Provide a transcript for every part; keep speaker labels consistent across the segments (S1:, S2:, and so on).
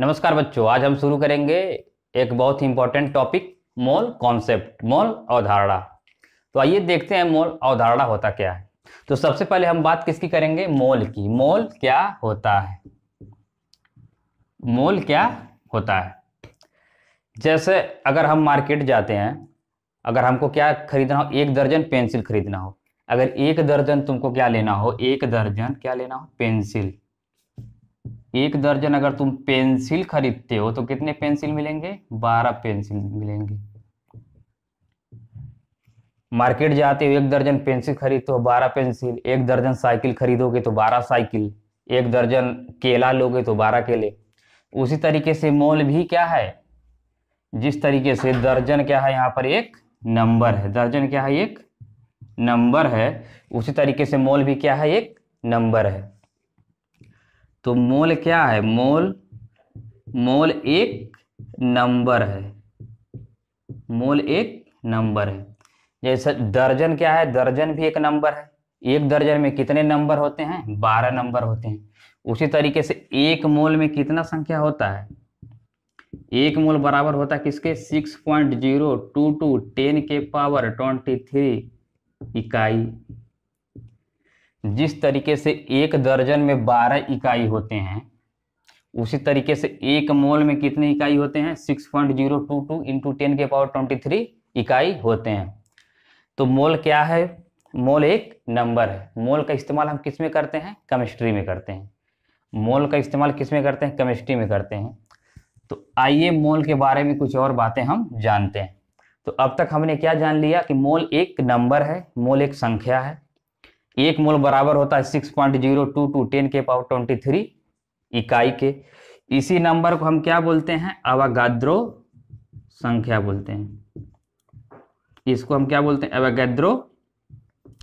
S1: नमस्कार बच्चों, आज हम शुरू करेंगे एक बहुत ही इंपॉर्टेंट टॉपिक, मोल कॉन्सेप्ट, मोल अवधारणा। तो आइए देखते हैं मोल अवधारणा होता क्या है। तो सबसे पहले हम बात किसकी करेंगे? मोल की। मोल क्या होता है? मोल क्या होता है? जैसे अगर हम मार्केट जाते हैं, अगर हमको क्या खरीदना हो, 1 दर्जन पेंसिल खरीदना हो। अगर 1 दर्जन तुमको क्या लेना हो, 1 दर्जन क्या लेना हो? पेंसिल। 1 दर्जन अगर तुम पेंसिल खरीदते हो तो कितने पेंसिल मिलेंगे? 12 पेंसिल मिलेंगे। मार्केट जाते हो, 1 दर्जन पेंसिल खरीदते हो, 12 पेंसिल। 1 दर्जन साइकिल खरीदोगे तो 12 साइकिल। 1 दर्जन केला लोगे तो 12 केले। उसी तरीके से मोल भी क्या है? जिस तरीके से दर्जन क्या है, यहाँ पर एक नंबर है। दर्जन क्या है? एक नंबर है। उसी तरीके से मोल भी क्या है? एक नंबर है। तो मोल क्या है? मोल एक नंबर है। मोल एक नंबर है। जैसे दर्जन क्या है? दर्जन भी एक नंबर है। 1 दर्जन में कितने नंबर होते हैं? 12 नंबर होते हैं। उसी तरीके से एक मोल में कितना संख्या होता है? एक मोल बराबर होता है किसके? 6.022 10 के पावर 23 इकाई। जिस तरीके से 1 दर्जन में 12 इकाई होते हैं, उसी तरीके से एक मोल में कितने इकाई होते हैं? 6.022 इंटू 10 के पावर 23 इकाई होते हैं। तो मोल क्या है? मोल एक नंबर है। मोल का इस्तेमाल हम किस में करते हैं? केमिस्ट्री में करते हैं। मोल का इस्तेमाल किस में करते हैं? केमिस्ट्री में करते हैं। तो आइए मोल के बारे में कुछ और बातें हम जानते हैं। तो अब तक हमने क्या जान लिया कि मोल एक नंबर है, मोल एक संख्या है। एक मोल बराबर होता है 6.022 10 के पावर 23 इकाई के। इसी नंबर को हम क्या बोलते हैं? अवोगाद्रो संख्या बोलते हैं। इसको हम क्या बोलते हैं? अवोगाद्रो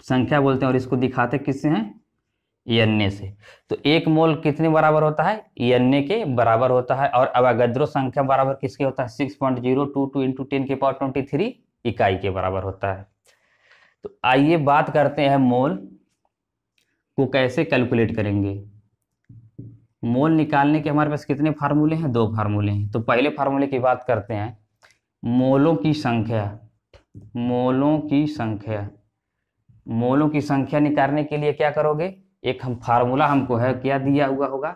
S1: संख्या बोलते हैं। और इसको दिखाते किससे हैं? एन से। तो एक मोल कितने बराबर होता है? एन के बराबर होता है। और अवोगाद्रो संख्या बराबर किसके होता है? 6.022 इंटू 10 के पावर 23 इकाई के बराबर होता है। तो आइए बात करते हैं मोल को कैसे कैलकुलेट करेंगे। मोल निकालने के हमारे पास कितने फार्मूले हैं? 2 फार्मूले हैं। तो पहले फार्मूले की बात करते हैं, मोलों की संख्या। मोलों की संख्या। मोलों की संख्या निकालने के लिए क्या करोगे? एक हम फार्मूला हमको है, क्या दिया हुआ होगा?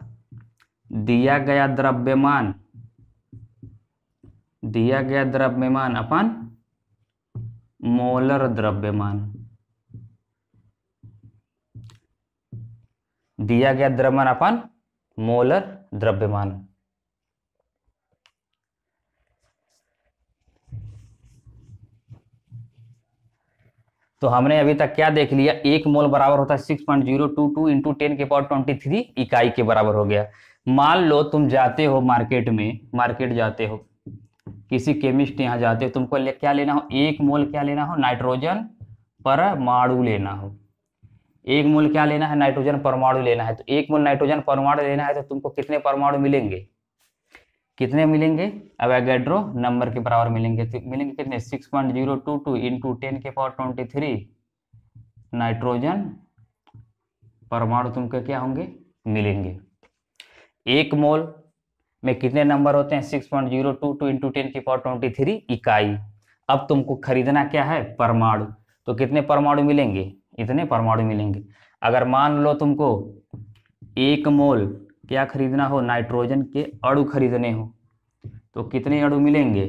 S1: दिया गया द्रव्यमान, दिया गया द्रव्यमान अपन मोलर द्रव्यमान। दिया गया द्रव्यमान अपन मोलर द्रव्यमान। तो हमने अभी तक क्या देख लिया? एक मोल बराबर होता है 6.022 इंटू 10 के पावर 23 इकाई के बराबर हो गया। मान लो तुम जाते हो मार्केट में, मार्केट जाते हो, किसी केमिस्ट यहाँ जाते हो, तुमको क्या लेना हो? एक मोल क्या लेना हो? नाइट्रोजन परमाणु लेना हो। एक मोल क्या लेना है? नाइट्रोजन परमाणु लेना है। तो एक मोल नाइट्रोजन परमाणु लेना है तो तुमको कितने परमाणु मिलेंगे? कितने मिलेंगे? अवोगाड्रो नंबर के बराबर मिलेंगे। तो मिलेंगे कितने? 6.022 इंटू 10 के पावर 23 नाइट्रोजन परमाणु तुमको क्या होंगे? मिलेंगे। एक मोल में कितने नंबर होते हैं? 6.022 इंटू 10 की पावर 23 इकाई। अब तुमको खरीदना क्या है? परमाणु। तो कितने परमाणु मिलेंगे? इतने परमाणु मिलेंगे। अगर मान लो तुमको एक मोल क्या खरीदना हो? नाइट्रोजन के अणु खरीदने हो, तो कितने अणु मिलेंगे?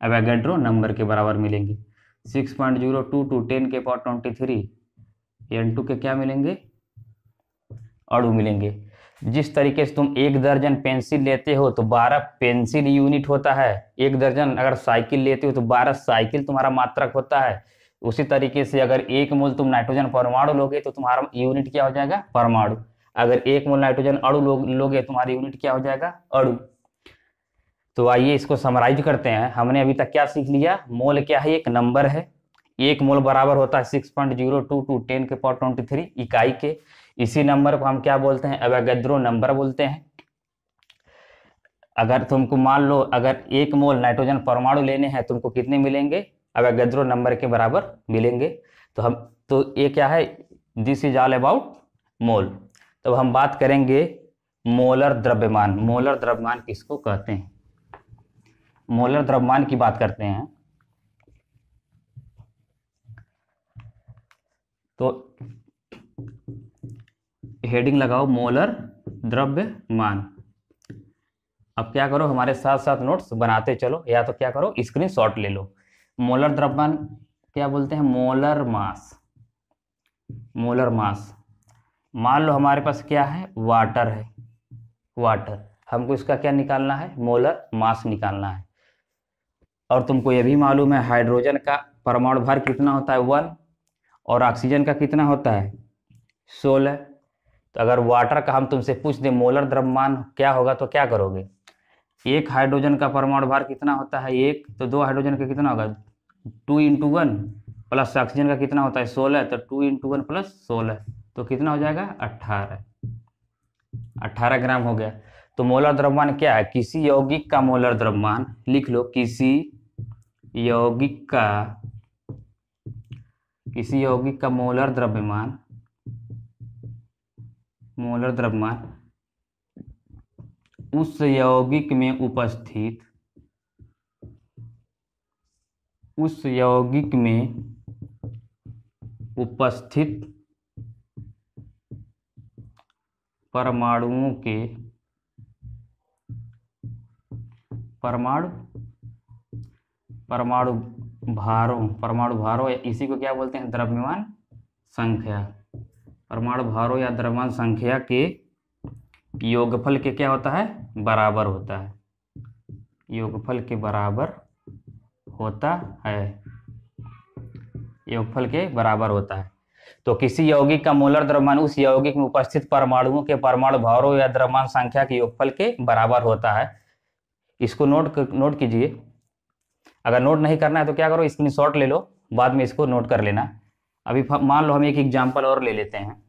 S1: अवोगाड्रो नंबर के बराबर मिलेंगे। 6.022 10 के पावर 23 N2 के क्या मिलेंगे? अणु मिलेंगे। जिस तरीके से तुम 1 दर्जन पेंसिल लेते हो तो 12 पेंसिल यूनिट होता है। 1 दर्जन अगर साइकिल लेते हो तो 12 साइकिल तुम्हारा मात्रक होता है। उसी तरीके से अगर एक मोल तुम नाइट्रोजन परमाणु लोगे तो तुम्हारा यूनिट क्या हो जाएगा? परमाणु। अगर एक मोल नाइट्रोजन अणु लोगे तुम्हारी यूनिट क्या हो जाएगा? अणु। तो आइए इसको समराइज करते हैं। हमने अभी तक क्या सीख लिया? मोल क्या है? एक नंबर है। एक मोल बराबर होता है 6.022 10 के पावर 23 इकाई के। इसी नंबर को हम क्या बोलते हैं? अवोगाद्रो नंबर बोलते हैं। अगर तुमको मान लो अगर एक मोल नाइट्रोजन परमाणु लेने हैं, तुमको कितने मिलेंगे? अवोगाद्रो नंबर के बराबर मिलेंगे। तो ये क्या है? दिस इज ऑल अबाउट मोल। तो हम बात करेंगे मोलर द्रव्यमान। मोलर द्रव्यमान किसको कहते हैं? मोलर द्रव्यमान की बात करते हैं तो हेडिंग लगाओ मोलर द्रव्यमान। अब क्या करो, हमारे साथ साथ नोट्स बनाते चलो, या तो क्या करो स्क्रीनशॉट ले लो। मोलर द्रव्यमान क्या बोलते हैं? Molar mass. Molar mass. मान लो हमारे पास क्या है? वाटर है। वाटर, हमको इसका क्या निकालना है? मोलर मास निकालना है। और तुमको ये भी मालूम है हाइड्रोजन का परमाणु भार कितना होता है? 1, और ऑक्सीजन का कितना होता है? 16। तो अगर वाटर का हम तुमसे पूछ दें मोलर द्रव्यमान क्या होगा तो क्या करोगे? एक हाइड्रोजन का परमाणु भार कितना होता है? 1, तो 2 हाइड्रोजन का कितना होगा? 2 × 1 प्लस ऑक्सीजन का कितना होता है? 16, तो 2 × 1 + 16, तो कितना हो जाएगा? 18 ग्राम हो गया। तो मोलर द्रव्यमान क्या है? किसी यौगिक का मोलर द्रव्यमान, लिख लो, किसी यौगिक का मोलर द्रव्यमान, मोलर द्रव्यमान उस यौगिक में उपस्थित परमाणुओं के परमाणु भारों, इसी को क्या बोलते हैं? द्रव्यमान संख्या। परमाणु भारों या द्रव्यमान संख्या के योगफल के क्या होता है? बराबर होता है। योगफल के बराबर होता है। योगफल के बराबर होता है। तो किसी यौगिक का मोलर द्रव्यमान उस यौगिक में उपस्थित परमाणुओं के परमाणु भारों या द्रव्यमान संख्या के योगफल के बराबर होता है। इसको नोट कीजिए। अगर नोट नहीं करना है तो क्या करो, स्क्रीनशॉट ले लो, बाद में इसको नोट कर लेना। अभी मान लो हम एक एग्जाम्पल और ले लेते हैं,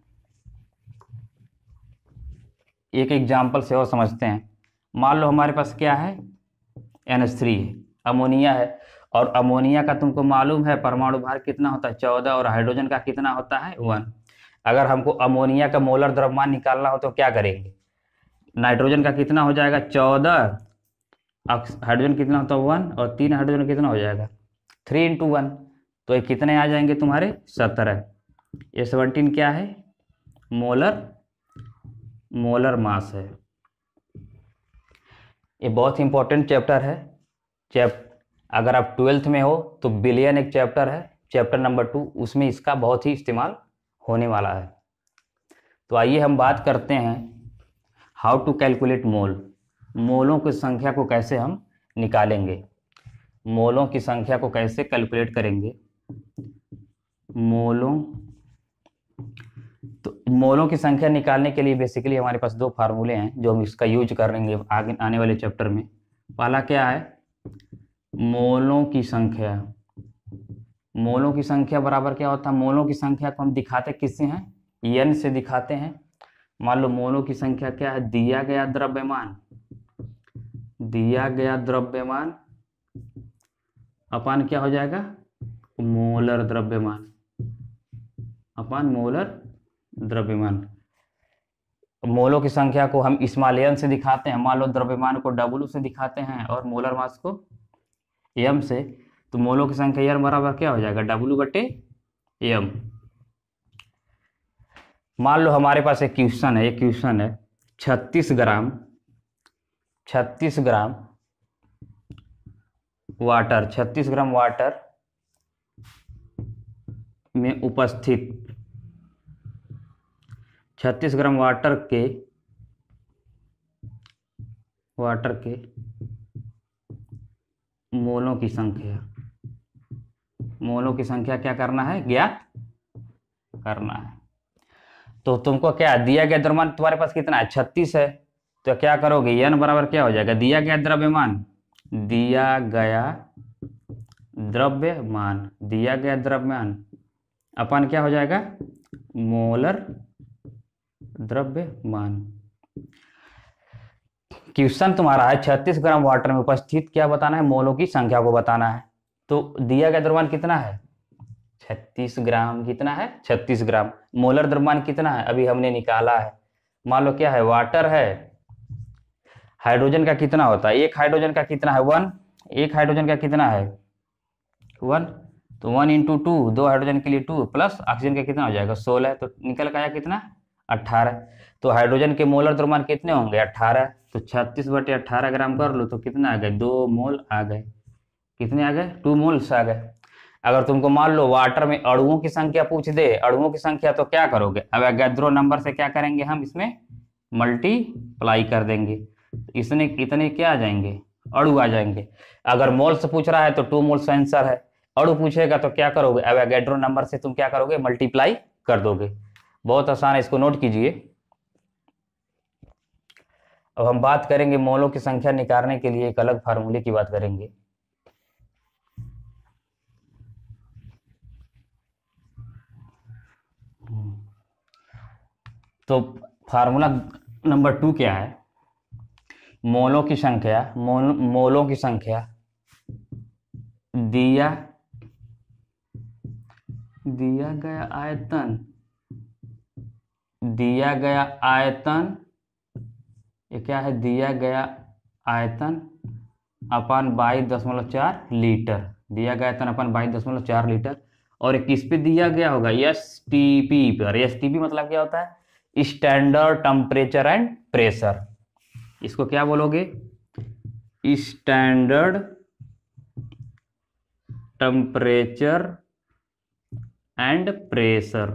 S1: एक एग्जाम्पल से और समझते हैं। मान लो हमारे पास क्या है? NH3 है, अमोनिया है, और अमोनिया का तुमको मालूम है परमाणु भार कितना होता है? 14, और हाइड्रोजन का कितना होता है? 1। अगर हमको अमोनिया का मोलर द्रव्यमान निकालना हो तो क्या करेंगे? नाइट्रोजन का कितना हो जाएगा? 14, हाइड्रोजन कितना होता है? 1, और 3 हाइड्रोजन कितना हो जाएगा? 3 × 1, तो ये कितने आ जाएंगे तुम्हारे? 17। ये 17 क्या है? मोलर मास है। ये बहुत इंपॉर्टेंट चैप्टर है। अगर आप 12th में हो तो बिलियन एक चैप्टर है, चैप्टर नंबर 2, उसमें इसका बहुत ही इस्तेमाल होने वाला है। तो आइए हम बात करते हैं हाउ टू कैलकुलेट मोल। मोलों की संख्या को कैसे हम निकालेंगे, मोलों की संख्या को कैसे कैलकुलेट करेंगे। मोलों की संख्या निकालने के लिए बेसिकली हमारे पास 2 फार्मूले हैं जो हम इसका यूज करेंगे आगे आने वाले चैप्टर में। पहला क्या है? मोलों की संख्या। मोलों की संख्या बराबर क्या होता है? मोलों की संख्या को हम दिखाते किससे हैं? n से दिखाते हैं। मान लो मोलों की संख्या क्या है? दिया गया द्रव्यमान अपान क्या हो जाएगा? मोलर द्रव्यमान, अपान मोलर द्रव्यमान। मोलों की संख्या को हम स्मॉल n से दिखाते हैं, मान लो द्रव्यमान को W से दिखाते हैं और मोलर मास को m से। तो मोलों की संख्या n बराबर क्या हो जाएगा? W/m। मान लो हमारे पास एक क्वेश्चन है 36 ग्राम वाटर, 36 ग्राम वाटर में उपस्थित 36 ग्राम वाटर के मोलों की संख्या क्या करना है? ज्ञात करना है। तो तुमको क्या दिया गया द्रव्यमान तुम्हारे पास कितना है? 36 है। तो क्या करोगे? n बराबर क्या हो जाएगा? दिया गया द्रव्यमान अपन क्या हो जाएगा? मोलर द्रव्यमान। क्वेश्चन तुम्हारा है 36 ग्राम वाटर में उपस्थित क्या बताना है? मोलों की संख्या को बताना है। तो दिया गया द्रव्यमान कितना है? 36 ग्राम। कितना है? 36 ग्राम। मोलर द्रव्यमान कितना है? अभी हमने निकाला है। मान लो क्या है? वाटर है हाइड्रोजन का कितना होता है, एक हाइड्रोजन का कितना है 1, एक हाइड्रोजन का कितना है 1, तो 1 इंटू 2, 2 हाइड्रोजन के लिए 2 प्लस ऑक्सीजन का कितना हो जाएगा 16, तो निकल के आया कितना 18। तो हाइड्रोजन के मोलर द्रव्यमान कितने होंगे 18, तो 36/18 ग्राम कर लो तो कितना आ गए 2 मोल आ गए, कितने आ गए 2 मोल्स आ गए। अगर तुमको मान लो वाटर में अणुओं की संख्या पूछ दे, अणुओं की संख्या, तो क्या करोगे, अब अवोगाद्रो नंबर से क्या करेंगे हम इसमें मल्टीप्लाई कर देंगे, इसने इतने क्या आ जाएंगे अणु आ जाएंगे। अगर मोल से पूछ रहा है तो 2 मोल्स आंसर है, अणु पूछेगा तो क्या करोगे अवोगाद्रो नंबर से तुम क्या करोगे मल्टीप्लाई कर दोगे। बहुत आसान है, इसको नोट कीजिए। अब हम बात करेंगे मोलों की संख्या निकालने के लिए एक अलग फार्मूले की बात करेंगे। तो फार्मूला नंबर 2 क्या है, मोलों की संख्या, मोलों की संख्या दिया गया आयतन, दिया गया आयतन, ये क्या है दिया गया आयतन अपन 22.4 लीटर, दिया गया आयतन अपन 22.4 लीटर, और ये किस पे दिया गया होगा STP पर। STP मतलब क्या होता है स्टैंडर्ड टेम्परेचर एंड प्रेशर, इसको क्या बोलोगे standard temperature and pressure,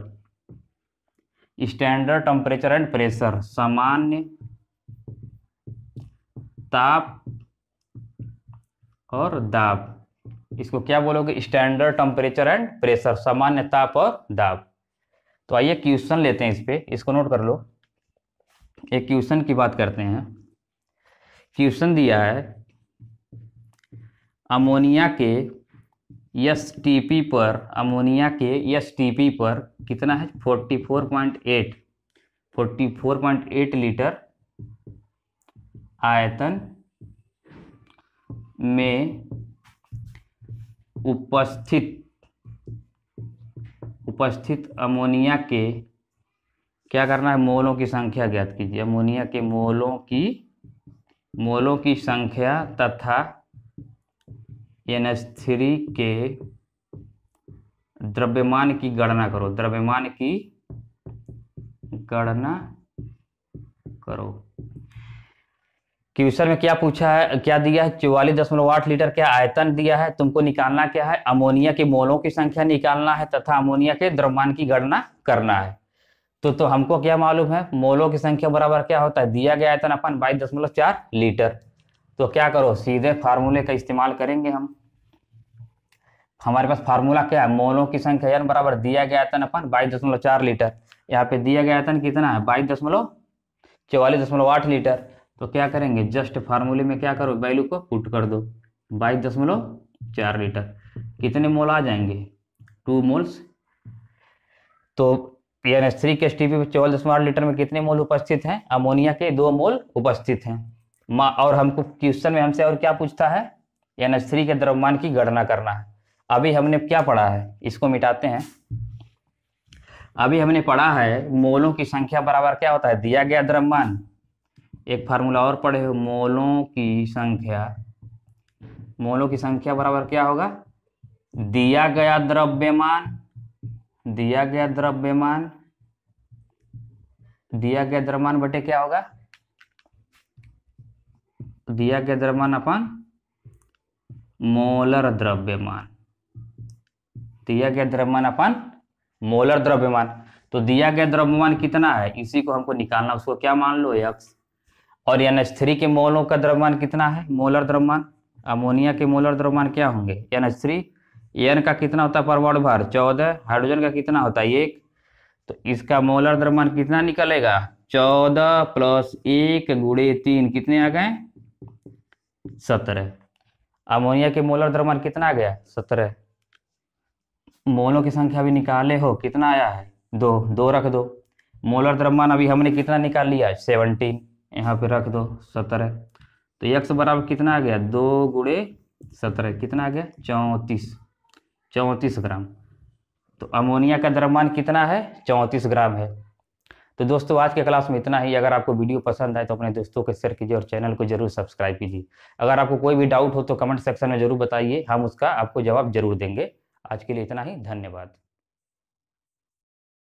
S1: standard temperature and pressure सामान्य ताप और दाब, इसको क्या बोलोगे स्टैंडर्ड टेम्परेचर एंड प्रेशर, सामान्य ताप और दाब। तो आइए क्वेश्चन लेते हैं इस पे, इसको नोट कर लो। एक क्वेश्चन की बात करते हैं। क्वेश्चन दिया है अमोनिया के STP पर, अमोनिया के STP पर कितना है 44.8 लीटर आयतन में उपस्थित अमोनिया के क्या करना है मोलों की संख्या ज्ञात कीजिए। अमोनिया के मोलों की संख्या तथा NH3 के द्रव्यमान की गणना करो, द्रव्यमान की गणना करो। क्वेश्चन में क्या पूछा है, क्या दिया है 44.8 लीटर क्या आयतन दिया है, तुमको निकालना क्या है अमोनिया के मोलों की संख्या निकालना है तथा अमोनिया के द्रव्यमान की गणना करना है। तो हमको क्या मालूम है मोलों की संख्या बराबर क्या होता है दिया गया आयतन अपन 22.4 लीटर। तो क्या करो सीधे फार्मूले का इस्तेमाल करेंगे हम। हमारे पास फार्मूला क्या है मोलों की संख्या n बराबर दिया गया आयतन अपन 22.4 लीटर, यहाँ पे दिया गया आयतन कितना है 44.8 लीटर। तो क्या करेंगे जस्ट फार्मूले में क्या करो वैल्यू को पुट कर दो 22.4 लीटर, कितने मोल आ जाएंगे 2 मोल्स। तो NH3 के STP में 44.8 लीटर में कितने मोल उपस्थित हैं अमोनिया के 2 मोल उपस्थित हैं। और हमको क्वेश्चन में हमसे और क्या पूछता है NH3 के द्रव्यमान की गणना करना है। अभी हमने क्या पढ़ा है इसको मिटाते हैं। अभी हमने पढ़ा है मोलों की संख्या बराबर क्या होता है दिया गया द्रव्यमान, एक फार्मूला और पढ़े हो मोलों की संख्या बराबर क्या होगा दिया गया द्रव्यमान, दिया गया द्रव्यमान बटे क्या होगा दिया गया द्रव्यमान अपन मोलर द्रव्यमान, दिया गया द्रव्यमान अपन मोलर द्रव्यमान। तो दिया गया द्रव्यमान कितना है इसी को हमको निकालना, उसको क्या मान लो x। और NH3 के मोलों का द्रव्यमान कितना है मोलर द्रव्यमान, अमोनिया के मोलर द्रव्यमान क्या होंगे NH3, N का कितना होता है परमाणु भार 14, हाइड्रोजन का कितना होता है 1, तो इसका मोलर द्रव्यमान कितना निकलेगा 14 + 1 × 3 कितने आ गए 17। अमोनिया के मोलर द्रव्यमान कितना आ गया 17। मोलों की संख्या भी निकाले हो कितना आया है 2 रख दो। मोलर द्रव्यमान अभी हमने कितना निकाल लिया 17, यहाँ पे रख दो 17। तो x बराबर कितना आ गया 2 × 17 कितना आ गया 34 ग्राम। तो अमोनिया का द्रव्यमान कितना है 34 ग्राम है। तो दोस्तों आज के क्लास में इतना ही। अगर आपको वीडियो पसंद आए तो अपने दोस्तों को शेयर कीजिए और चैनल को जरूर सब्सक्राइब कीजिए। अगर आपको कोई भी डाउट हो तो कमेंट सेक्शन में जरूर बताइए, हम उसका आपको जवाब जरूर देंगे। आज के लिए इतना ही, धन्यवाद।